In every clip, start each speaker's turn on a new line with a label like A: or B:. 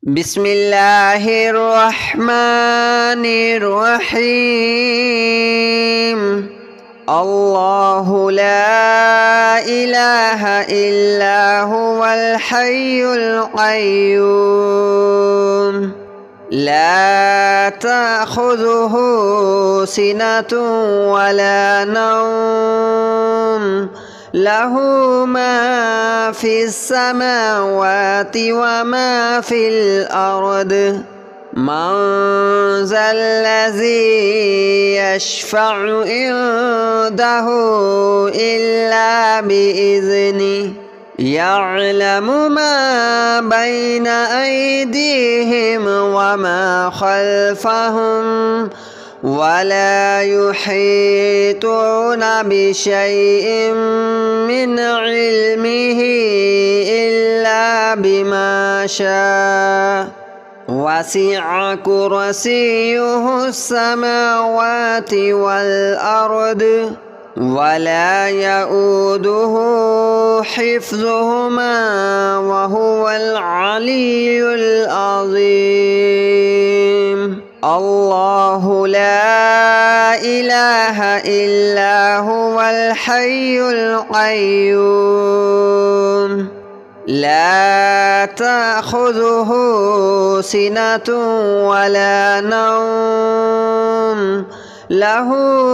A: بسم الله الرحمن الرحيم. الله لا إله إلا هو الحي القيوم لا تأخذه سنة ولا نوم له ما في السماوات وما في الأرض من ذا الذي يشفع عنده إلا بإذنه يعلم ما بين أيديهم وما خلفهم ولا يحيطون بشيء من علمه إلا بما شاء وسع كرسيه السماوات والأرض ولا يؤوده حفظهما وهو العلي العظيم. الله لا إله إلا هو الحي القيوم لا تأخذه سنة ولا نوم له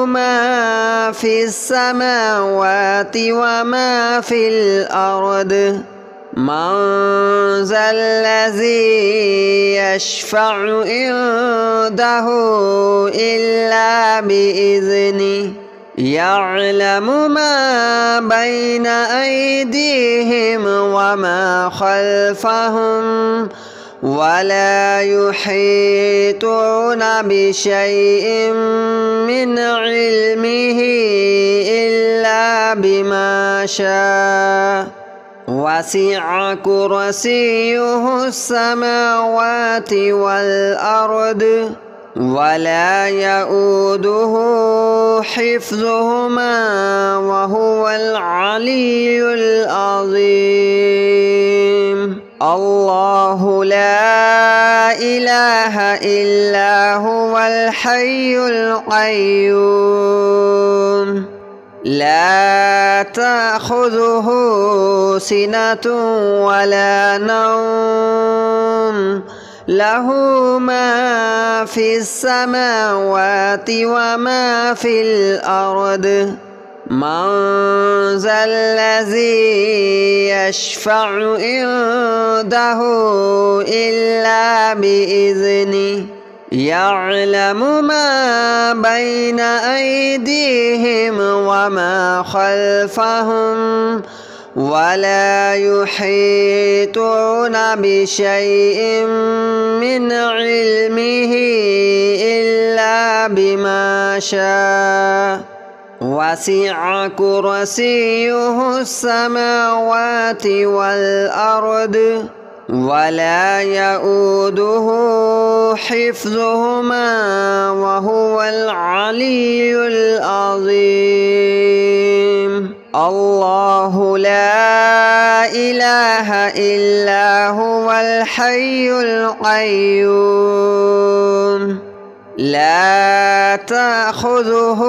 A: ما في السماوات وما في الأرض من ذا الذي يشفع عنده إلا بإذنه يعلم ما بين أيديهم وما خلفهم ولا يحيطون بشيء من علمه إلا بما شاء وسع كرسيه السماوات والأرض ولا يؤوده حفظهما وهو العلي العظيم. الله لا إله إلا هو الحي القيوم لا تأخذه سنة ولا نوم له ما في السماوات وما في الأرض من ذا الذي يشفع عنده إلا بإذنه يعلم ما بين أيديهم وما خلفهم ولا يحيطون بشيء من علمه إلا بما شاء وسع كرسيه السماوات والأرض ولا يؤوده حفظهما وهو العلي العظيم. الله لا إله إلا هو الحي القيوم لا تأخذه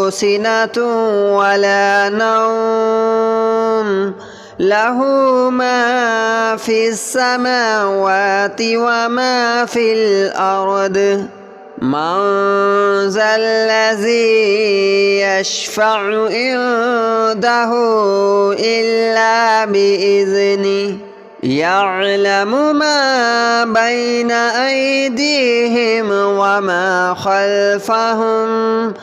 A: سنة ولا نوم له ما في السماوات وما في الأرض من ذا الذي يشفع عنده إلا بإذنه يعلم ما بين أيديهم وما خلفهم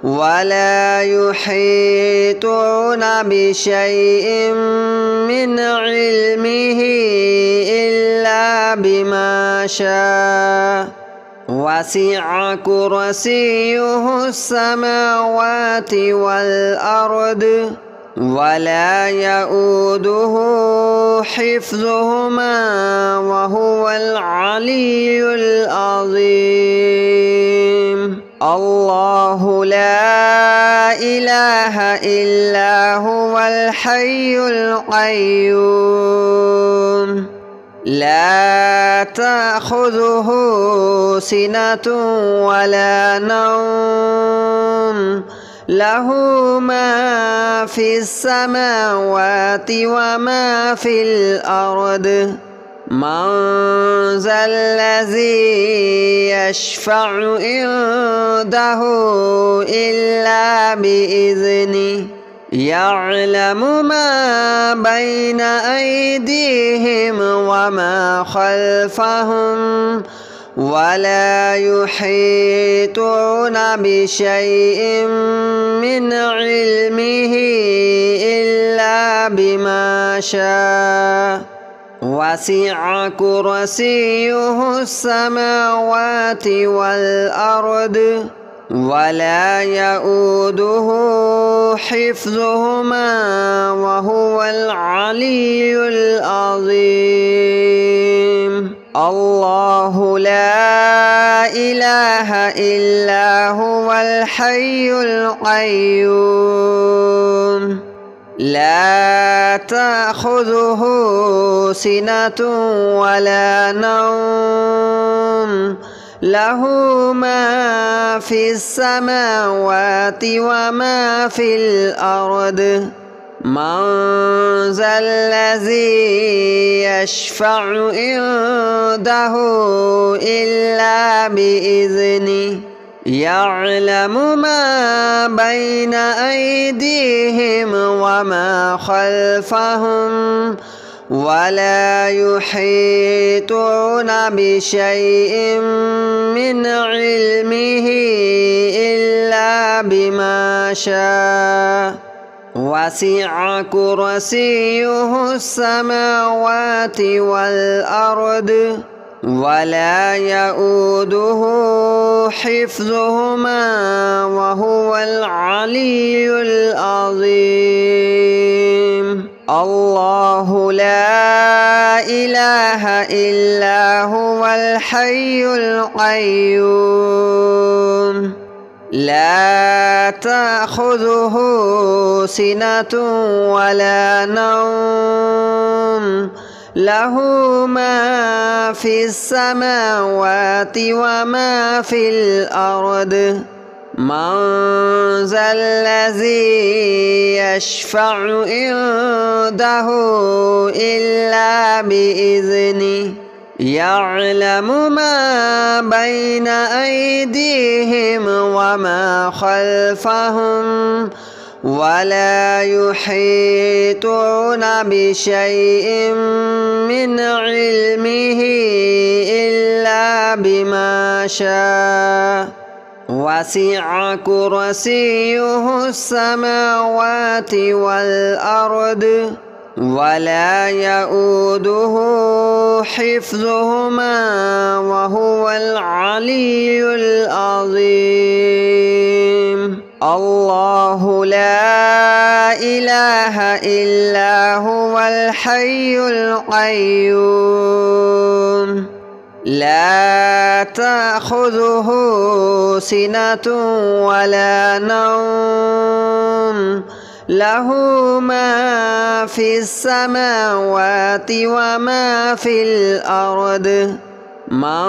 A: ولا يحيطون بشيء من علمه إلا بما شاء وسع كرسيه السماوات والأرض ولا يؤوده حفظهما وهو العلي العظيم. الله لا إله إلا هو الحي القيوم لا تأخذه سنة ولا نوم له ما في السماوات وما في الأرض من ذا الذي يشفع عنده إلا بإذنه يعلم ما بين أيديهم وما خلفهم ولا يحيطون بشيء من علمه إلا بما شاء وسع كرسيه السماوات والأرض ولا يؤوده حفظهما وهو العلي العظيم الله لا إله إلا هو الحي القيوم لا تأخذه سنة ولا نوم له ما في السماوات وما في الأرض من ذا الذي يشفع عنده إلا بإذنه يعلم ما بين أيديهم وما خلفهم ولا يحيطون بشيء من علمه إلا بما شاء وسع كرسيه السماوات والأرض ولا يؤوده حفظهما وهو العلي العظيم الله لا إله إلا هو الحي القيوم لا تأخذه سنة ولا نوم له ما في السماوات وما في الأرض من ذا الذي يشفع عنده إلا بإذنه يعلم ما بين أيديهم وما خلفهم ولا يحيطون بشيء من علمه إلا بما شاء وسع كرسيه السماوات والأرض ولا يؤوده حفظهما وهو العلي العظيم الله لا إله إلا هو الحي القيوم لا تأخذه سنة ولا نوم له ما في السماوات وما في الأرض من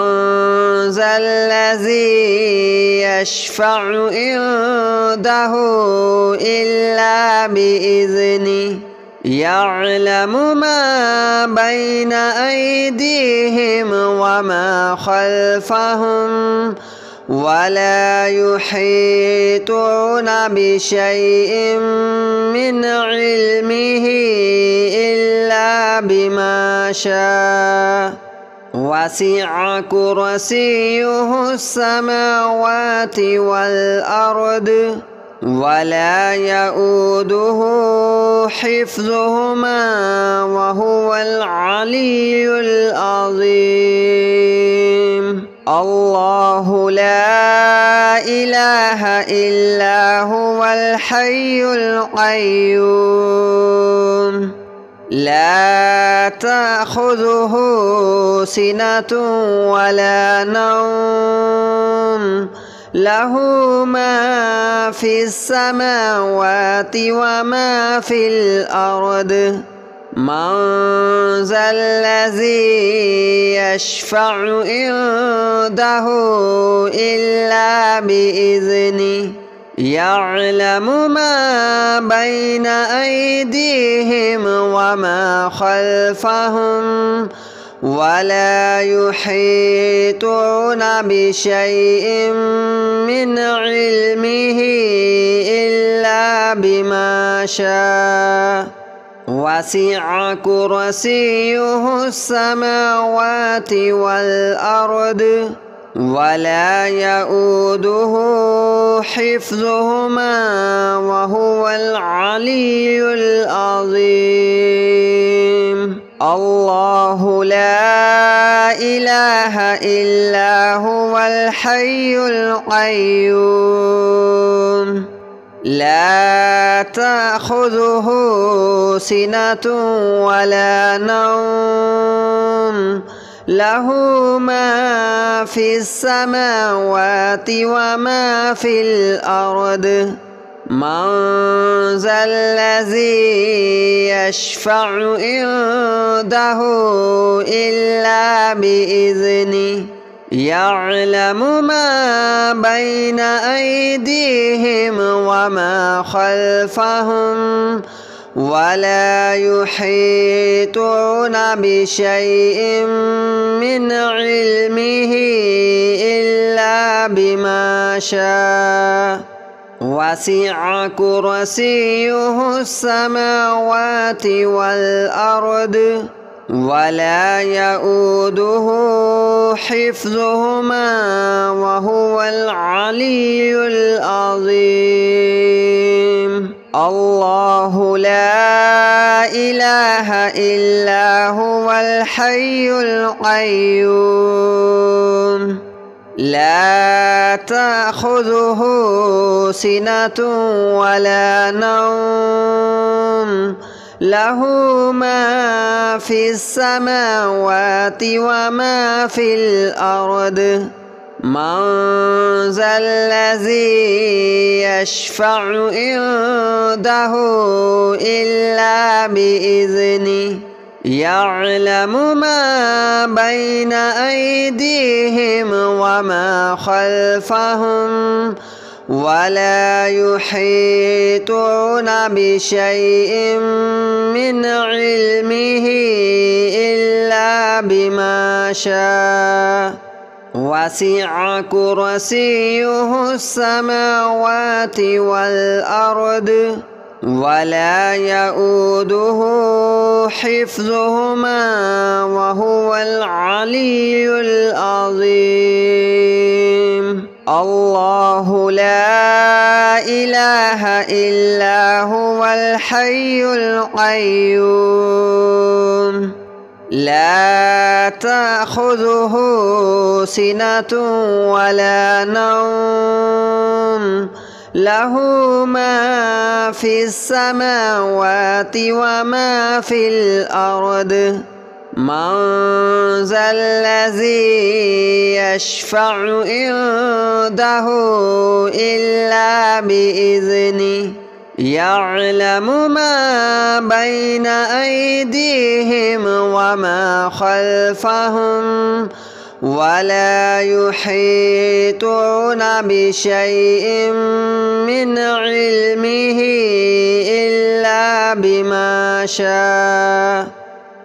A: ذا الذي يشفع عنده إلا بإذنه يعلم ما بين أيديهم وما خلفهم ولا يحيطون بشيء من علمه إلا بما شاء وسع كرسيه السماوات والأرض ولا يؤوده حفظهما وهو العلي العظيم الله لا إله إلا هو الحي القيوم لا تأخذه سنة ولا نوم له ما في السماوات وما في الأرض من ذا الذي يشفع عنده إلا بإذنه يعلم ما بين أيديهم وما خلفهم ولا يحيطون بشيء من علمه إلا بما شاء وسع كرسيه السماوات والأرض ولا يؤوده حفظهما وهو العلي العظيم الله لا إله إلا هو الحي القيوم لا تأخذه سنة ولا نوم له ما في السماوات وما في الأرض من ذا الذي يشفع عنده إلا بإذنه يعلم ما بين أيديهم وما خلفهم ولا يحيطون بشيء من علمه إلا بما شاء وسع كرسيه السماوات والأرض ولا يؤوده حفظهما وهو العلي العظيم الله لا إله إلا هو الحي القيوم لا تأخذه سنة ولا نوم له ما في السماوات وما في الأرض من ذا الذي يشفع عنده إلا بإذنه يعلم ما بين أيديهم وما خلفهم ولا يحيطون بشيء من علمه إلا بما شاء وسع كرسيه السماوات والأرض ولا يؤوده حفظهما وهو العلي العظيم الله لا إله إلا هو الحي القيوم لا تأخذه سنة ولا نوم له ما في السماوات وما في الأرض من ذا الذي يشفع عنده إلا بإذنه يعلم ما بين أيديهم وما خلفهم ولا يحيطون بشيء من علمه إلا بما شاء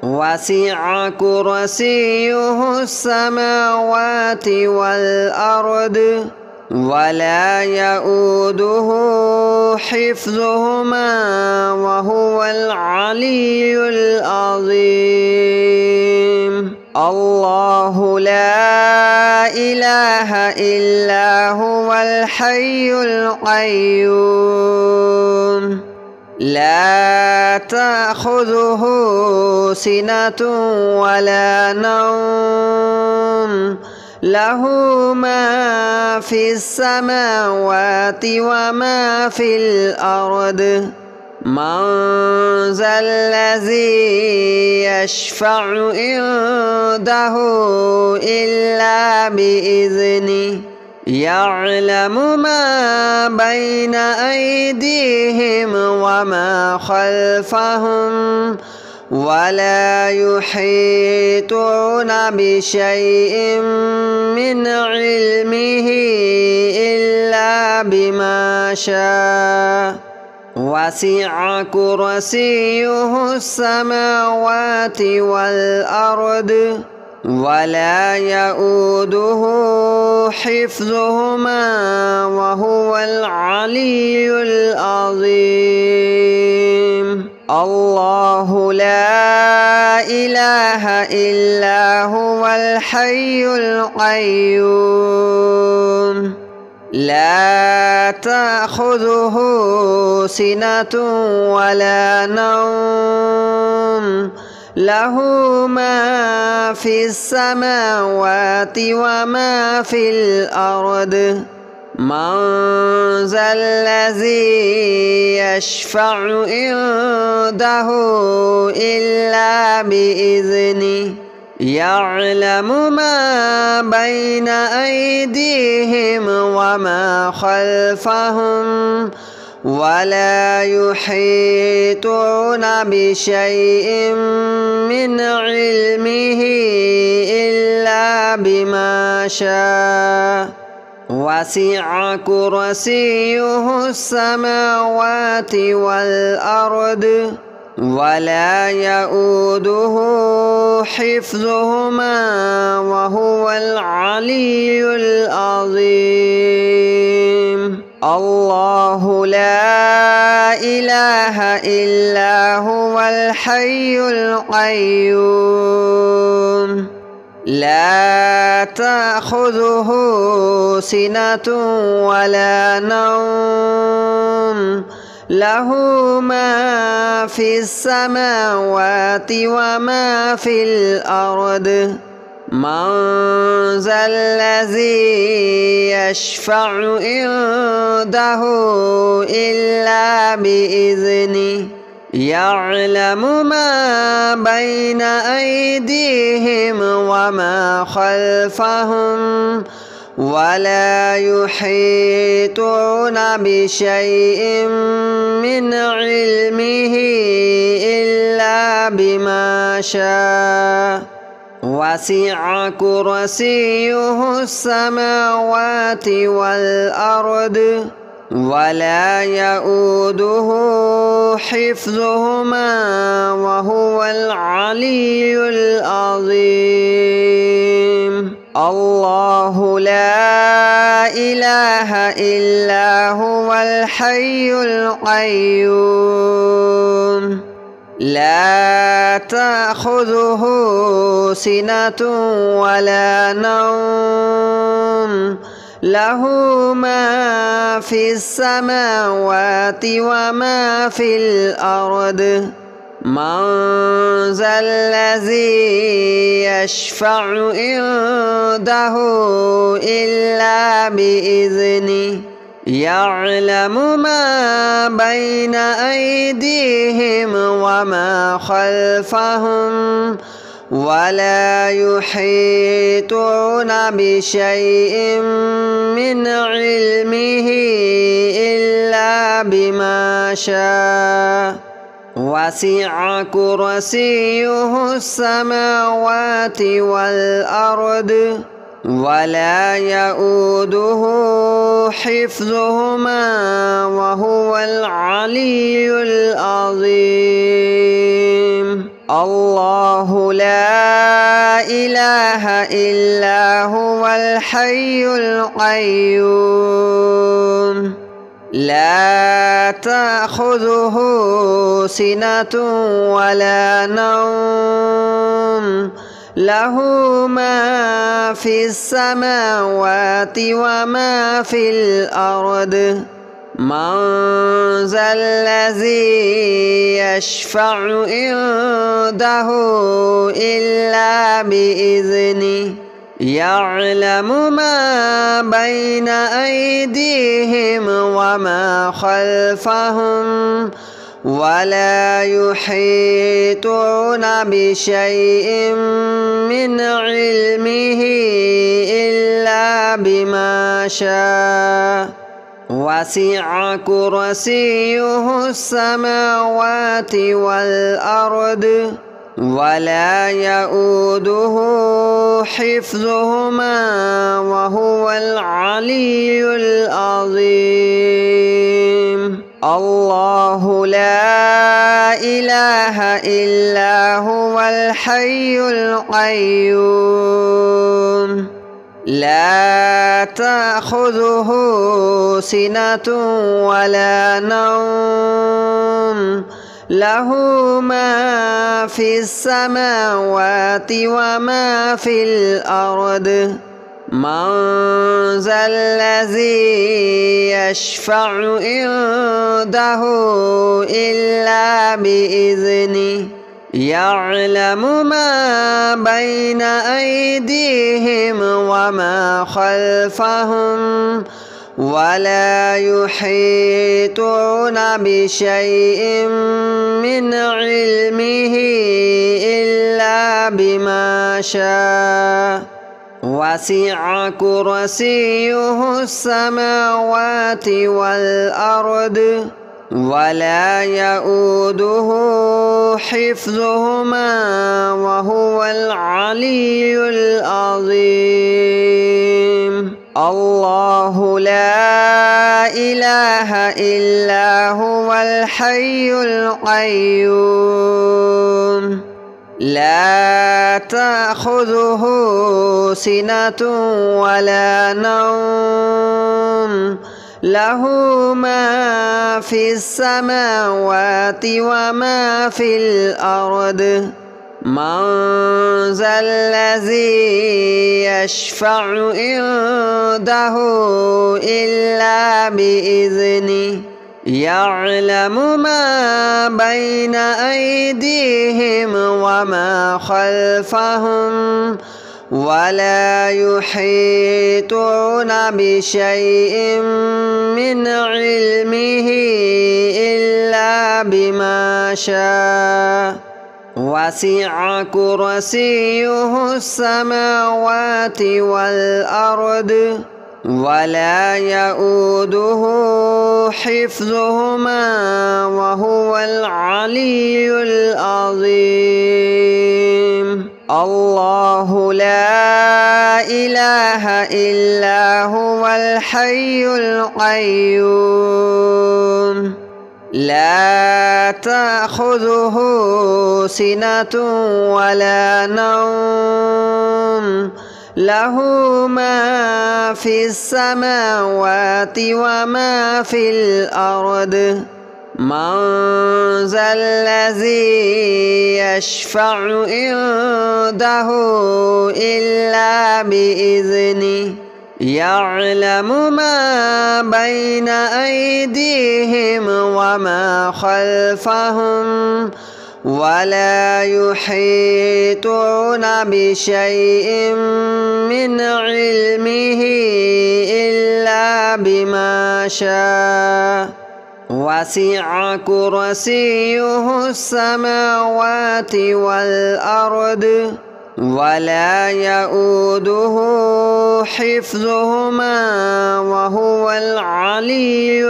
A: وسع كرسيه السماوات والأرض ولا يؤوده حفظهما وهو العلي العظيم الله لا إله إلا هو الحي القيوم لا تأخذه سنة ولا نوم له ما في السماوات وما في الأرض من ذا الذي يشفع عنده إلا بإذنه يعلم ما بين أيديهم وما خلفهم ولا يحيطون بشيء من علمه إلا بما شاء وسع كرسيه السماوات والأرض ولا يؤوده حفظهما وهو العلي العظيم الله لا إله إلا هو الحي القيوم لا تأخذه سنة ولا نوم له ما في السماوات وما في الأرض من ذا الذي يشفع عنده إلا بإذنه يعلم ما بين أيديهم وما خلفهم ولا يحيطون بشيء من علمه إلا بما شاء وسع كرسيه السماوات والأرض ولا يؤوده حفظهما وهو العلي العظيم الله لا إله إلا هو الحي القيوم لا تأخذه سنة ولا نوم له ما في السماوات وما في الأرض من ذا الذي يشفع عنده إلا بإذنه يعلم ما بين أيديهم وما خلفهم ولا يحيطون بشيء من علمه إلا بما شاء وسع كرسيه السماوات والأرض ولا يؤوده حفظهما وهو العلي العظيم الله لا إله إلا هو الحي القيوم لا تأخذه سنة ولا نوم له ما في السماوات وما في الأرض من ذا الذي يشفع عنده إلا بإذنه يعلم ما بين أيديهم وما خلفهم ولا يحيطون بشيء من علمه إلا بما شاء وسع كرسيه السماوات والأرض ولا يؤوده حفظهما وهو العلي العظيم الله لا إله إلا هو الحي القيوم لا تأخذه سنة ولا نوم له ما في السماوات وما في الأرض من ذا الذي يشفع عنده إلا بإذنه يعلم ما بين أيديهم وما خلفهم ولا يحيطون بشيء من علمه إلا بما شاء وسع كرسيه السماوات والأرض ولا يؤوده حفظهما وهو العلي العظيم. الله لا إله إلا هو الحي القيوم لا تأخذه سنة ولا نوم له ما في السماوات وما في الأرض من ذا الذي يشفع عنده إلا بإذنه يعلم ما بين أيديهم وما خلفهم ولا يحيطون بشيء من علمه إلا بما شاء وسع كرسيه السماوات والأرض ولا يؤوده حفظهما وهو العلي العظيم. الله لا إله إلا هو الحي القيوم لا تأخذه سنة ولا نوم له ما في السماوات وما في الأرض من ذا الذي يشفع عنده إلا بإذنه يعلم ما بين أيديهم وما خلفهم ولا يحيطون بشيء من علمه إلا بما شاء وسع كرسيه السماوات والأرض ولا يؤوده حفظهما وهو العلي العظيم. الله لا إله إلا هو الحي القيوم لا تأخذه سنة ولا نوم له ما في السماوات وما في الأرض من ذا الذي يشفع عنده إلا بإذنه يعلم ما بين أيديهم وما خلفهم ولا يحيطون بشيء من علمه إلا بما شاء وسع كرسيه السماوات والأرض ولا يؤوده حفظهما وهو العلي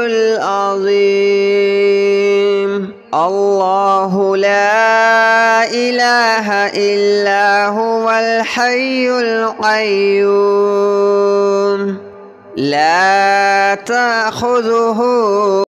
A: العظيم. الله لا إله إلا هو الحي القيوم لا تأخذه